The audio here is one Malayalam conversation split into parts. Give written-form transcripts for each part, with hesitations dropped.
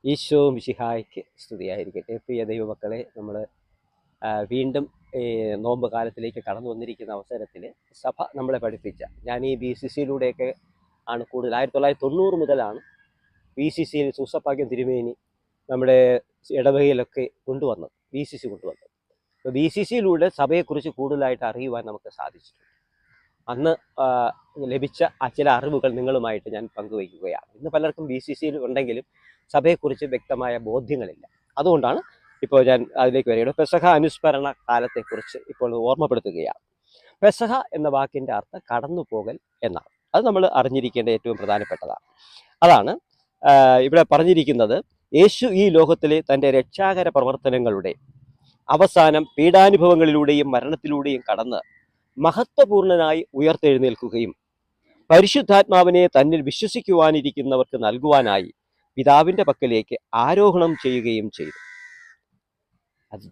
ഈശോ മിശിഹായ്ക്ക് സ്തുതിയായിരിക്കട്ടെ. പ്രിയ ദൈവമക്കളെ, നമ്മൾ വീണ്ടും നോമ്പ് കാലത്തിലേക്ക് കടന്നു വന്നിരിക്കുന്ന അവസരത്തിൽ സഭ നമ്മളെ പഠിപ്പിച്ച, ഞാൻ ഈ BCCയിലൂടെയൊക്കെ ആണ് കൂടുതൽ 1990 മുതലാണ് BCCയിൽ സൂസപ്പാക്യം തിരുമേനി നമ്മുടെ ഇടവകയിലൊക്കെ കൊണ്ടുവന്നത്, BCC കൊണ്ടുവന്നത്. അപ്പോൾ BCCയിലൂടെ സഭയെക്കുറിച്ച് കൂടുതലായിട്ട് അറിയുവാൻ നമുക്ക് സാധിച്ചിട്ടുണ്ട്. അന്ന് ലഭിച്ച ചില അറിവുകൾ നിങ്ങളുമായിട്ട് ഞാൻ പങ്കുവയ്ക്കുകയാണ്. ഇന്ന് പലർക്കും BCCയിൽ ഉണ്ടെങ്കിലും സഭയെക്കുറിച്ച് വ്യക്തമായ ബോധ്യങ്ങളില്ല. അതുകൊണ്ടാണ് ഇപ്പോൾ ഞാൻ അതിലേക്ക് വരികയാണ്. പെസഹ അനുസ്മരണ കാലത്തെക്കുറിച്ച് ഇപ്പോൾ ഓർമ്മപ്പെടുത്തുകയാണ്. പെസഹ എന്ന വാക്കിൻ്റെ അർത്ഥം കടന്നുപോകൽ എന്നാണ്. അത് നമ്മൾ അറിഞ്ഞിരിക്കേണ്ട ഏറ്റവും പ്രധാനപ്പെട്ടതാണ്. അതാണ് ഇവിടെ പറഞ്ഞിരിക്കുന്നത്. യേശു ഈ ലോകത്തിലെ തൻ്റെ രക്ഷാകര പ്രവർത്തനങ്ങളുടെ അവസാനം പീഡാനുഭവങ്ങളിലൂടെയും മരണത്തിലൂടെയും കടന്ന് മഹത്വപൂർണനായി ഉയർത്തെഴുന്നേൽക്കുകയും പരിശുദ്ധാത്മാവിനെ തന്നിൽ വിശ്വസിക്കുവാനിരിക്കുന്നവർക്ക് നൽകുവാനായി പിതാവിൻ്റെ പക്കലേക്ക് ആരോഹണം ചെയ്യുകയും ചെയ്തു. അത്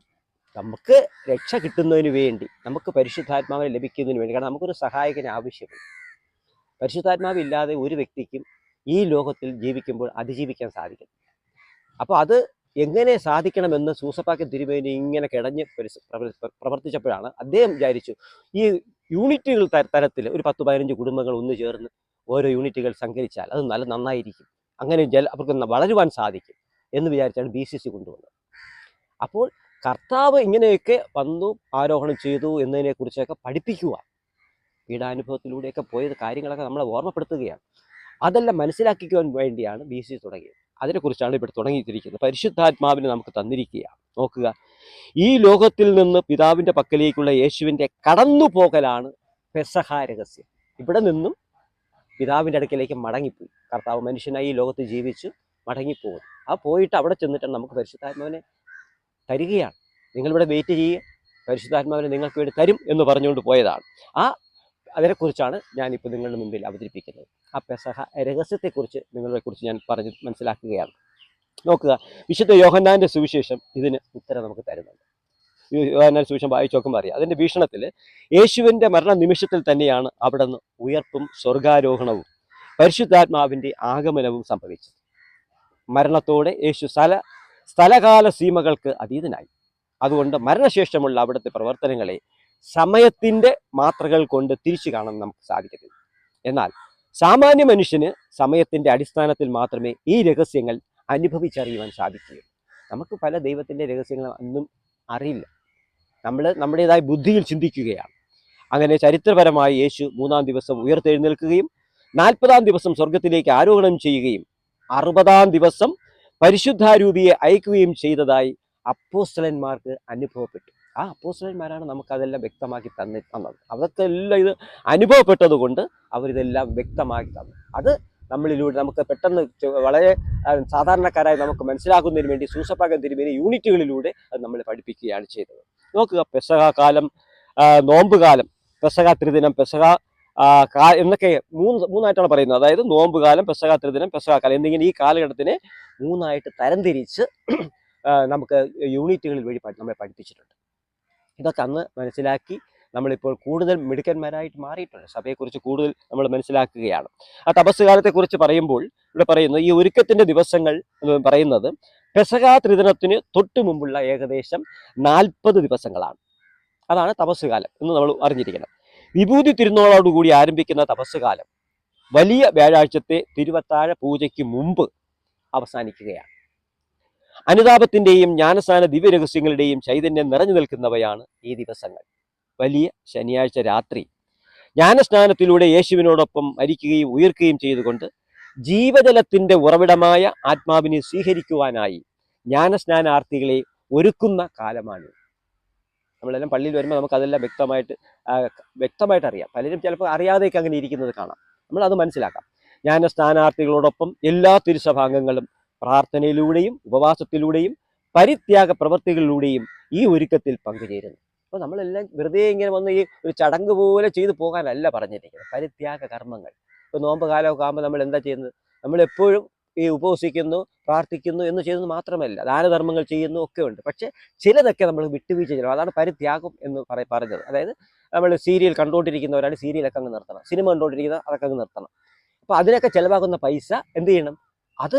നമുക്ക് രക്ഷ കിട്ടുന്നതിന് വേണ്ടി, നമുക്ക് പരിശുദ്ധാത്മാവിനെ ലഭിക്കുന്നതിന് വേണ്ടി, കാരണം നമുക്കൊരു സഹായകന് ആവശ്യമുണ്ട്. പരിശുദ്ധാത്മാവില്ലാതെ ഒരു വ്യക്തിക്കും ഈ ലോകത്തിൽ ജീവിക്കുമ്പോൾ അതിജീവിക്കാൻ സാധിക്കും. അപ്പോൾ അത് എങ്ങനെ സാധിക്കണമെന്ന് സൂസപ്പാക്യം തിരുമേനി ഇങ്ങനെ കിടഞ്ഞ് പ്രവർത്തിച്ചപ്പോഴാണ് അദ്ദേഹം വിചാരിച്ചു, ഈ യൂണിറ്റുകൾ തരത്തിൽ ഒരു 10-15 കുടുംബങ്ങൾ ഒന്ന് ചേർന്ന് ഓരോ യൂണിറ്റുകൾ സംഘടിച്ചാൽ അത് നന്നായിരിക്കും, അങ്ങനെ അവർക്ക് വളരുവാൻ സാധിക്കും എന്ന് വിചാരിച്ചാണ് BCC കൊണ്ടുവന്നത്. അപ്പോൾ കർത്താവ് ഇങ്ങനെയൊക്കെ വന്നു, ആരോഹണം ചെയ്തു എന്നതിനെക്കുറിച്ചൊക്കെ പഠിപ്പിക്കുവാൻ, പീഡാനുഭവത്തിലൂടെയൊക്കെ പോയത് കാര്യങ്ങളൊക്കെ നമ്മളെ ഓർമ്മപ്പെടുത്തുകയാണ്. അതെല്ലാം മനസ്സിലാക്കിക്കുവാൻ വേണ്ടിയാണ് BCC തുടങ്ങിയത്. അതിനെക്കുറിച്ചാണ് ഇവിടെ തുടങ്ങിയിരിക്കുന്നത്. പരിശുദ്ധാത്മാവിനെ നമുക്ക് തന്നിരിക്കുകയാണ്. നോക്കുക, ഈ ലോകത്തിൽ നിന്ന് പിതാവിൻ്റെ പക്കലേക്കുള്ള യേശുവിൻ്റെ കടന്നുപോകലാണ് പെസഹ രഹസ്യം. ഇവിടെ നിന്നും പിതാവിൻ്റെ അടുക്കലേക്ക് മടങ്ങിപ്പോയി. കർത്താവ് മനുഷ്യനായി ഈ ലോകത്ത് ജീവിച്ച് മടങ്ങിപ്പോകും. ആ പോയിട്ട് അവിടെ ചെന്നിട്ടാണ് നമുക്ക് പരിശുദ്ധാത്മാവിനെ തരികയാണ്. നിങ്ങളിവിടെ വെയിറ്റ് ചെയ്യുക, പരിശുദ്ധാത്മാവിനെ നിങ്ങൾക്ക് വേണ്ടി തരും എന്ന് പറഞ്ഞുകൊണ്ട് പോയതാണ്. അതിനെക്കുറിച്ചാണ് ഞാനിപ്പോൾ നിങ്ങളുടെ മുമ്പിൽ അവതരിപ്പിക്കുന്നത്. ആ പെസഹ രഹസ്യത്തെക്കുറിച്ച് നിങ്ങളെക്കുറിച്ച് ഞാൻ പറഞ്ഞ് മനസ്സിലാക്കുകയാണ്. നോക്കുക, വിശുദ്ധ യോഹന്നാൻ്റെ സുവിശേഷം ഇതിന് ഉത്തരം നമുക്ക് തരുന്നുണ്ട്. യോഹന്നാൻ്റെ സുവിശേഷം വായിച്ചു നോക്കുമ്പോൾ അറിയാം. അതിൻ്റെ വീക്ഷണത്തിൽ യേശുവിൻ്റെ മരണ നിമിഷത്തിൽ തന്നെയാണ് അവിടെ നിന്ന് ഉയർപ്പും സ്വർഗാരോഹണവും പരിശുദ്ധാത്മാവിൻ്റെ ആഗമനവും സംഭവിച്ചത്. മരണത്തോടെ യേശു സ്ഥലകാല സീമകൾക്ക് അതീതനായി. അതുകൊണ്ട് മരണശേഷമുള്ള അവിടുത്തെ പ്രവർത്തനങ്ങളെ സമയത്തിൻ്റെ മാത്രകൾ കൊണ്ട് തിരിച്ചു കാണാൻ നമുക്ക് സാധിക്കത്തില്ല. എന്നാൽ സാമാന്യ മനുഷ്യന് സമയത്തിൻ്റെ അടിസ്ഥാനത്തിൽ മാത്രമേ ഈ രഹസ്യങ്ങൾ അനുഭവിച്ചറിയുവാൻ സാധിക്കുകയുള്ളൂ. നമുക്ക് പല ദൈവത്തിൻ്റെ രഹസ്യങ്ങൾ ഒന്നും അറിയില്ല. നമ്മൾ നമ്മുടേതായ ബുദ്ധിയിൽ ചിന്തിക്കുകയാണ്. അങ്ങനെ ചരിത്രപരമായി യേശു 3-ാം ദിവസം ഉയർത്തെഴുന്നേൽക്കുകയും 40-ാം ദിവസം സ്വർഗത്തിലേക്ക് ആരോഹണം ചെയ്യുകയും 60-ാം ദിവസം പരിശുദ്ധാരൂപിയെ അയക്കുകയും ചെയ്തതായി അപ്പോസ്തലന്മാർക്ക് അനുഭവപ്പെട്ടു. ആ അപ്പോസ്തലന്മാരാണ് നമുക്കതെല്ലാം വ്യക്തമാക്കി തന്നത്. അവർക്കെല്ലാം ഇത് അനുഭവപ്പെട്ടത് കൊണ്ട് അവരിതെല്ലാം വ്യക്തമാക്കി തന്നു. അത് നമ്മളിലൂടെ നമുക്ക് പെട്ടെന്ന് വളരെ സാധാരണക്കാരായി നമുക്ക് മനസ്സിലാക്കുന്നതിന് വേണ്ടി സൂസപ്പാക്യം തിരുമേനി യൂണിറ്റുകളിലൂടെ അത് നമ്മളെ പഠിപ്പിക്കുകയാണ് ചെയ്തത്. നോക്കുക, പെസഹ കാലം, നോമ്പ് കാലം, പെസഹ ത്രിദിനം, പെസഹ എന്നൊക്കെ മൂന്നായിട്ടാണ് പറയുന്നത്. അതായത് നോമ്പ് കാലം, പെസഹ ത്രിദിനം, പെസഹ കാലം എന്നിങ്ങനെ ഈ കാലഘട്ടത്തിനെ 3ആയിട്ട് തരംതിരിച്ച് നമുക്ക് യൂണിറ്റുകളിൽ വഴി നമ്മളെ പഠിപ്പിച്ചിട്ടുണ്ട്. ഇതൊക്കെ അന്ന് മനസ്സിലാക്കി നമ്മളിപ്പോൾ കൂടുതൽ മിടുക്കന്മാരായിട്ട് മാറിയിട്ടുണ്ട്. സഭയെക്കുറിച്ച് കൂടുതൽ നമ്മൾ മനസ്സിലാക്കുകയാണ്. ആ തപസ് കാലത്തെക്കുറിച്ച് പറയുമ്പോൾ ഇവിടെ പറയുന്നത്, ഈ ഒരുക്കത്തിൻ്റെ ദിവസങ്ങൾ എന്ന് പറയുന്നത് പെസഹ ത്രിദിനത്തിന് തൊട്ട് മുമ്പുള്ള ഏകദേശം 40 ദിവസങ്ങളാണ്. അതാണ് തപസ് കാലം എന്ന് നമ്മൾ അറിഞ്ഞിരിക്കണം. വിഭൂതി തിരുനാളോടുകൂടി ആരംഭിക്കുന്ന തപസ് കാലം വലിയ വ്യാഴാഴ്ചത്തെ തിരുവത്താഴ പൂജയ്ക്ക് മുമ്പ് അവസാനിക്കുകയാണ്. അനുതാപത്തിൻ്റെയും ജ്ഞാനസ്നാന ദിവ്യരഹസ്യങ്ങളുടെയും ചൈതന്യം നിറഞ്ഞു നിൽക്കുന്നവയാണ് ഈ ദിവസങ്ങൾ. വലിയ ശനിയാഴ്ച രാത്രി ജ്ഞാനസ്നാനത്തിലൂടെ യേശുവിനോടൊപ്പം മരിക്കുകയും ഉയർക്കുകയും ചെയ്തുകൊണ്ട് ജീവജലത്തിൻ്റെ ഉറവിടമായ ആത്മാവിനെ സ്വീകരിക്കുവാനായി ജ്ഞാനസ്നാനാർത്ഥികളെ ഒരുക്കുന്ന കാലമാണ്. നമ്മളെല്ലാം പള്ളിയിൽ വരുമ്പോൾ നമുക്കതെല്ലാം വ്യക്തമായിട്ട് അറിയാം. പലരും ചിലപ്പോൾ അറിയാതെയൊക്കെ അങ്ങനെ ഇരിക്കുന്നത് കാണാം. നമ്മളത് മനസ്സിലാക്കാം. ജ്ഞാനസ്നാനാർത്ഥികളോടൊപ്പം എല്ലാ തിരുസഭാംഗങ്ങളും പ്രാർത്ഥനയിലൂടെയും ഉപവാസത്തിലൂടെയും പരിത്യാഗ പ്രവൃത്തികളിലൂടെയും ഈ ഒരുക്കത്തിൽ പങ്കുചേരുന്നു. അപ്പോൾ നമ്മളെല്ലാം വെറുതെ ഇങ്ങനെ വന്ന് ഈ ഒരു ചടങ്ങ് പോലെ ചെയ്തു പോകാനല്ല പറഞ്ഞിരിക്കുന്നത്. പരിത്യാഗ കർമ്മങ്ങൾ. ഇപ്പോൾ നോമ്പ് കാലമൊക്കെ ആകുമ്പോൾ നമ്മൾ എന്താ ചെയ്യുന്നത്? നമ്മളെപ്പോഴും ഈ ഉപവസിക്കുന്നു, പ്രാർത്ഥിക്കുന്നു എന്ന് ചെയ്യുന്നത് മാത്രമല്ല, ദാനധർമ്മങ്ങൾ ചെയ്യുന്നു ഒക്കെ ഉണ്ട്. പക്ഷേ ചിലതൊക്കെ നമ്മൾ വിട്ടുവീഴ്ച ചെയ്യണം. അതാണ് പരിത്യാഗം എന്ന് പറഞ്ഞത്. അതായത് നമ്മൾ സീരിയൽ കണ്ടുകൊണ്ടിരിക്കുന്നവരാണ്, സീരിയലൊക്കെ അങ്ങ് നിർത്തണം. സിനിമ കണ്ടുകൊണ്ടിരിക്കുന്ന അതൊക്കെ അങ്ങ് നിർത്തണം. അപ്പോൾ അതിനൊക്കെ ചിലവാക്കുന്ന പൈസ എന്ത് ചെയ്യണം? അത്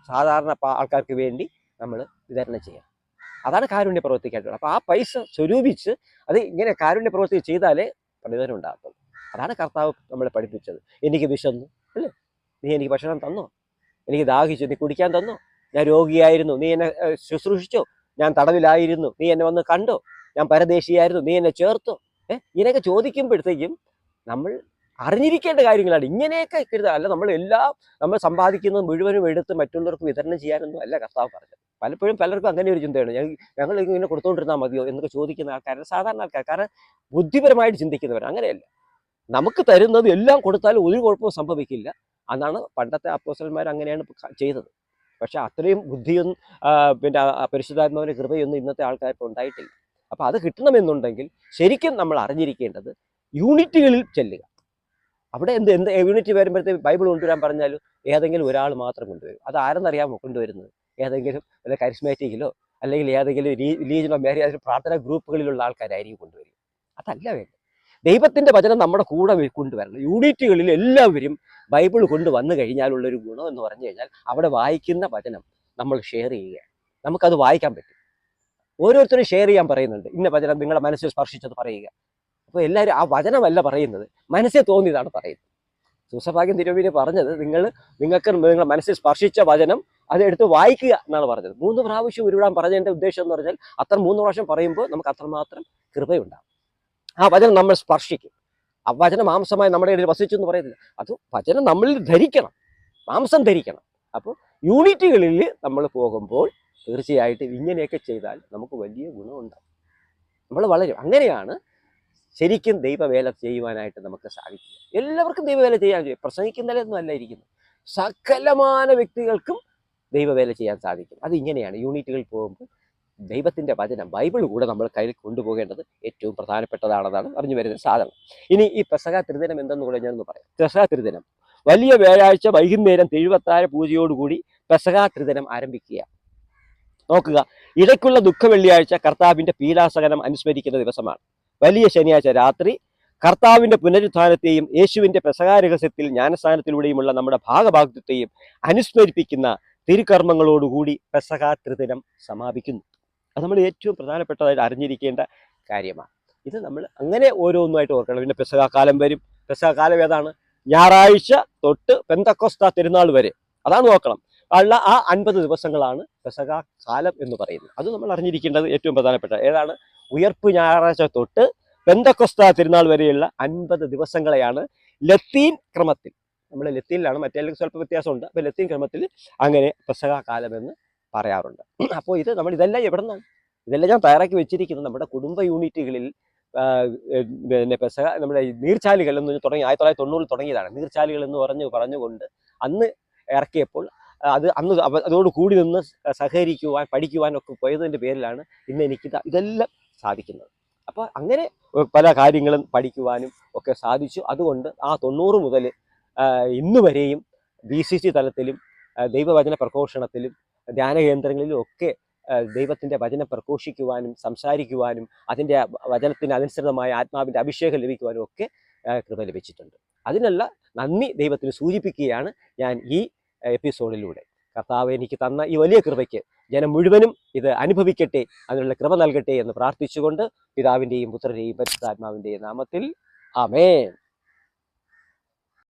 സാധാരണ ആൾക്കാർക്ക് വേണ്ടി നമ്മൾ വിതരണം ചെയ്യാം. അതാണ് കാരുണ്യ പ്രവൃത്തിക്കായിട്ടുള്ളത്. അപ്പോൾ ആ പൈസ സ്വരൂപിച്ച് അത് ഇങ്ങനെ കാരുണ്യ പ്രവൃത്തി ചെയ്താലേ പ്രയോജനം ഉണ്ടാകത്തുള്ളൂ. അതാണ് കർത്താവ് നമ്മളെ പഠിപ്പിച്ചത്. എനിക്ക് വിശന്നു അല്ലേ, നീ എനിക്ക് ഭക്ഷണം തന്നോ? എനിക്ക് ദാഹിച്ചു, നീ കുടിക്കാൻ തന്നോ? ഞാൻ രോഗിയായിരുന്നു, നീ എന്നെ ശുശ്രൂഷിച്ചോ? ഞാൻ തടവിലായിരുന്നു, നീ എന്നെ വന്ന് കണ്ടോ? ഞാൻ പരദേശിയായിരുന്നു, നീ എന്നെ ചേർത്തോ? ഇങ്ങനെയൊക്കെ ചോദിക്കുമ്പോഴത്തേക്കും നമ്മൾ അറിഞ്ഞിരിക്കേണ്ട കാര്യങ്ങളാണ്. ഇങ്ങനെയൊക്കെ കരുതാം. അല്ല നമ്മൾ സമ്പാദിക്കുന്നത് മുഴുവനും എടുത്ത് മറ്റുള്ളവർക്ക് വിതരണം ചെയ്യാനൊന്നും അല്ല കർത്താവ് പറഞ്ഞത്. പലപ്പോഴും പലർക്കും അങ്ങനെ ഒരു ചിന്തയാണ്, ഞങ്ങൾ ഇങ്ങനെ കൊടുത്തുകൊണ്ടിരുന്നാൽ മതിയോ എന്നൊക്കെ ചോദിക്കുന്ന ആൾക്കാർ, സാധാരണ ആൾക്കാർ. കാരണം ബുദ്ധിപരമായിട്ട് ചിന്തിക്കുന്നവർ അങ്ങനെയല്ല. നമുക്ക് തരുന്നത് എല്ലാം കൊടുത്താലും ഒരു കുഴപ്പവും സംഭവിക്കില്ല. അതാണ് പണ്ടത്തെ അപ്പോസ്തലന്മാർ അങ്ങനെയാണ് ചെയ്തത്. പക്ഷെ അത്രയും ബുദ്ധിയൊന്നും പിന്നെ പരിശുദ്ധാത്മാവിൻ്റെ കൃപയൊന്നും ഇന്നത്തെ ആൾക്കാർക്ക് ഉണ്ടായിട്ടില്ല. അപ്പോൾ അത് കിട്ടണമെന്നുണ്ടെങ്കിൽ ശരിക്കും നമ്മൾ അറിഞ്ഞിരിക്കേണ്ടത് യൂണിറ്റുകളിൽ ചെല്ലുക. അവിടെ എന്ത് യൂണിറ്റ് വരുമ്പോഴത്തേക്ക് ബൈബിൾ കൊണ്ടുവരാൻ പറഞ്ഞാലും ഏതെങ്കിലും ഒരാൾ മാത്രം കൊണ്ടുവരും. അത് ആരെന്നറിയാമോ കൊണ്ടുവരുന്നത്? ഏതെങ്കിലും വല്ല കരിസ്മാറ്റിക്കിലോ അല്ലെങ്കിൽ ഏതെങ്കിലും ലീജൻ ഓഫ് മേരി പ്രാർത്ഥനാ ഗ്രൂപ്പുകളിലുള്ള ആൾക്കാരായിരിക്കും കൊണ്ടുവരിക. അതല്ല വേണ്ടത്. ദൈവത്തിൻ്റെ വചനം നമ്മുടെ കൂടെ കൊണ്ടുവരണം. യൂണിറ്റുകളിൽ എല്ലാവരും ബൈബിൾ കൊണ്ടുവന്നു കഴിഞ്ഞാലുള്ളൊരു ഗുണം എന്ന് പറഞ്ഞു കഴിഞ്ഞാൽ അവിടെ വായിക്കുന്ന വചനം നമ്മൾ ഷെയർ ചെയ്യുകയാണ്. നമുക്കത് വായിക്കാൻ പറ്റും. ഓരോരുത്തരും ഷെയർ ചെയ്യാൻ പറയുന്നുണ്ട്. ഇന്ന വചനം നിങ്ങളുടെ മനസ്സിൽ സ്പർശിച്ചത് പറയുക. അപ്പോൾ എല്ലാവരും ആ വചനമല്ല പറയുന്നത്, മനസ്സിൽ തോന്നിയതാണ് പറയുന്നത്. സൂസഭാഗ്യം തിരുമേനി പറഞ്ഞത് നിങ്ങൾക്ക് നിങ്ങളുടെ മനസ്സിൽ സ്പർശിച്ച വചനം അതെടുത്ത് വായിക്കുക എന്നാണ് പറഞ്ഞത്. 3 പ്രാവശ്യം ഉരുവിടാൻ പറഞ്ഞതിൻ്റെ ഉദ്ദേശം എന്ന് പറഞ്ഞാൽ 3 പ്രാവശ്യം പറയുമ്പോൾ നമുക്ക് അത്രമാത്രം കൃപയുണ്ടാകും. ആ വചനം നമ്മൾ സ്പർശിക്കും. ആ വചനം മാംസമായി നമ്മുടെ ഇടയിൽ വസിച്ചു എന്ന് പറയുന്നില്ല. അത് വചനം നമ്മളിൽ ധരിക്കണം, മാംസം ധരിക്കണം. അപ്പോൾ യൂണിറ്റുകളിൽ നമ്മൾ പോകുമ്പോൾ തീർച്ചയായിട്ടും ഇങ്ങനെയൊക്കെ ചെയ്താൽ നമുക്ക് വലിയ ഗുണമുണ്ടാകും. നമ്മൾ വളരും. അങ്ങനെയാണ് ശരിക്കും ദൈവവേല ചെയ്യുവാനായിട്ട് നമുക്ക് സാധിക്കുക. എല്ലാവർക്കും ദൈവവേല ചെയ്യാൻ കഴിയും. പ്രസംഗിക്കുന്നതിലൊന്നും അല്ല ഇരിക്കുന്നത്. സകലമാന വ്യക്തികൾക്കും ദൈവവേല ചെയ്യാൻ സാധിക്കും. അത് ഇങ്ങനെയാണ്. യൂണിറ്റുകളിൽ പോകുമ്പോൾ ദൈവത്തിൻ്റെ വചനം ബൈബിൾ കൂടെ നമ്മൾ കയ്യിൽ കൊണ്ടുപോകേണ്ടത് ഏറ്റവും പ്രധാനപ്പെട്ടതാണെന്നാണ് പറഞ്ഞു വരുന്നത് സാധനം. ഇനി ഈ പെസഹ ത്രിദിനം എന്തെന്ന് കൂടെ ഞാനൊന്ന് പറയാം. പെസഹ ത്രിദിനം വലിയ വ്യാഴാഴ്ച വൈകുന്നേരം തിരുവത്താഴ പൂജയോടുകൂടി പെസഹ ത്രിദിനം ആരംഭിക്കുക. നോക്കുക, ഇടയ്ക്കുള്ള ദുഃഖ വെള്ളിയാഴ്ച കർത്താവിൻ്റെ പീഡാസഹനം അനുസ്മരിക്കുന്ന ദിവസമാണ്. വലിയ ശനിയാഴ്ച രാത്രി കർത്താവിൻ്റെ പുനരുത്ഥാനത്തെയും യേശുവിൻ്റെ പെസഹ രഹസ്യത്തിൽ ജ്ഞാനസ്നാനത്തിലൂടെയുമുള്ള നമ്മുടെ ഭാഗഭാഗത്വത്തെയും അനുസ്മരിപ്പിക്കുന്ന തിരുക്കർമ്മങ്ങളോടുകൂടി പെസഹ ത്രിദിനം സമാപിക്കുന്നു. അത് നമ്മൾ ഏറ്റവും പ്രധാനപ്പെട്ടതായിട്ട് അറിഞ്ഞിരിക്കേണ്ട കാര്യമാണ്. ഇത് നമ്മൾ അങ്ങനെ ഓരോന്നുമായിട്ട് ഓർക്കണം. പിന്നെ പെസഹ കാലം വരും. പെസഹ കാലം ഏതാണ്? ഞായറാഴ്ച തൊട്ട് പെന്തക്കോസ്ത തിരുനാൾ വരെ. അതാണ് നോക്കണം. ഉള്ള ആ 50 ദിവസങ്ങളാണ് പെസഹ കാലം എന്ന് പറയുന്നത്. അത് നമ്മൾ അറിഞ്ഞിരിക്കേണ്ടത് ഏറ്റവും പ്രധാനപ്പെട്ട ഏതാണ്? ഉയർപ്പ് ഞായറാഴ്ച തൊട്ട് പെന്തക്കോസ്ത തിരുനാൾ വരെയുള്ള 50 ദിവസങ്ങളെയാണ് ലത്തീൻ ക്രമത്തിൽ, നമ്മൾ ലത്തീനിലാണ്, മറ്റേ സ്വല്പ വ്യത്യാസമുണ്ട്. അപ്പോൾ ലത്തീൻ ക്രമത്തിൽ അങ്ങനെ പെസഹ കാലം എന്ന് പറയാറുണ്ട്. അപ്പോൾ നമ്മൾ ഇതെല്ലാം എവിടെ നിന്നാണ്? ഇതെല്ലാം ഞാൻ തയ്യാറാക്കി വെച്ചിരിക്കുന്നത് നമ്മുടെ കുടുംബ യൂണിറ്റുകളിൽ. പിന്നെ പെസഹ നമ്മുടെ നീർച്ചാലുകൾ എന്ന് തുടങ്ങി 1990 തുടങ്ങിയതാണ്. നീർച്ചാലുകൾ എന്ന് പറഞ്ഞുകൊണ്ട് അന്ന് ഇറക്കിയപ്പോൾ അതോട് കൂടി നിന്ന് സഹകരിക്കുവാൻ പഠിക്കുവാനൊക്കെ പോയതിൻ്റെ പേരിലാണ് ഇന്ന് എനിക്ക് ഇതെല്ലാം സാധിക്കുന്നത്. അപ്പോൾ അങ്ങനെ പല കാര്യങ്ങളും പഠിക്കുവാനും ഒക്കെ സാധിച്ചു. അതുകൊണ്ട് ആ 90 മുതൽ ഇന്ന് വരെയും BCC തലത്തിലും ദൈവവചന പ്രഘോഷണത്തിലും ധ്യാന കേന്ദ്രങ്ങളിലും ഒക്കെ ദൈവത്തിൻ്റെ വചനം പ്രഘോഷിക്കുവാനും സംസാരിക്കുവാനും അതിൻ്റെ വചനത്തിന് അനുസൃതമായ ആത്മാവിൻ്റെ അഭിഷേകം ലഭിക്കുവാനും ഒക്കെ കൃപ ലഭിച്ചിട്ടുണ്ട്. അതിനുള്ള നന്ദി ദൈവത്തിന് സൂചിപ്പിക്കുകയാണ് ഞാൻ ഈ എപ്പിസോഡിലൂടെ. കർത്താവ് എനിക്ക് തന്ന ഈ വലിയ കൃപയ്ക്ക് ജനം മുഴുവനും ഇത് അനുഭവിക്കട്ടെ, അതിനുള്ള കൃപ നൽകട്ടെ എന്ന് പ്രാർത്ഥിച്ചുകൊണ്ട് പിതാവിൻ്റെയും പുത്രൻ്റെയും പരിശുദ്ധാത്മാവിൻ്റെയും നാമത്തിൽ ആമേൻ.